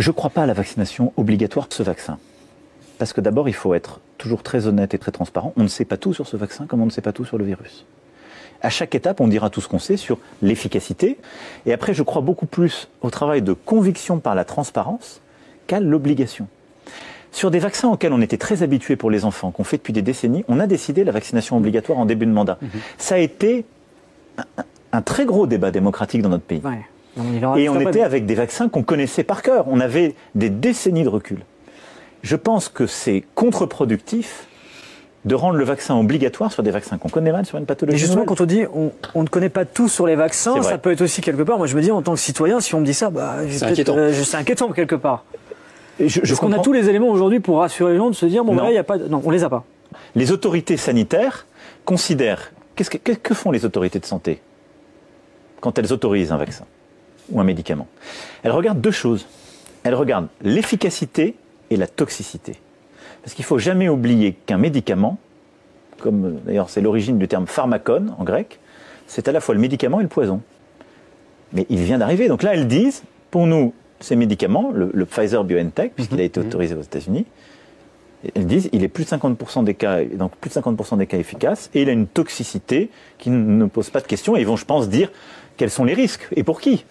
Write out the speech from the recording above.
Je ne crois pas à la vaccination obligatoire de ce vaccin. Parce que d'abord, il faut être toujours très honnête et très transparent. On ne sait pas tout sur ce vaccin comme on ne sait pas tout sur le virus. À chaque étape, on dira tout ce qu'on sait sur l'efficacité. Et après, je crois beaucoup plus au travail de conviction par la transparence qu'à l'obligation. Sur des vaccins auxquels on était très habitués pour les enfants, qu'on fait depuis des décennies, on a décidé la vaccination obligatoire en début de mandat. Ça a été un très gros débat démocratique dans notre pays. Ouais. Et on était avec des vaccins qu'on connaissait par cœur. On avait des décennies de recul. Je pense que c'est contre-productif de rendre le vaccin obligatoire sur des vaccins qu'on connaît mal, sur une pathologie. Mais justement, nouvelle. Quand on dit on ne connaît pas tout sur les vaccins, ça peut être aussi quelque part, moi je me dis en tant que citoyen, si on me dit ça, c'est inquiétant. C'est inquiétant quelque part. Est-ce qu'on a tous les éléments aujourd'hui pour rassurer les gens de se dire, bon, là, il n'y a pas... Non, on les a pas. Les autorités sanitaires considèrent... que font les autorités de santé quand elles autorisent un vaccin ou un médicament? Elles regardent deux choses. Elles regardent l'efficacité et la toxicité. Parce qu'il ne faut jamais oublier qu'un médicament, comme d'ailleurs c'est l'origine du terme pharmacon en grec, c'est à la fois le médicament et le poison. Mais il vient d'arriver. Donc là, elles disent, pour nous, ces médicaments, le Pfizer BioNTech, puisqu'il a été autorisé aux États-Unis, elles disent il est plus de 50% des cas, donc plus de 50% des cas efficaces, et il a une toxicité qui ne pose pas de questions, et ils vont, je pense, dire quels sont les risques et pour qui.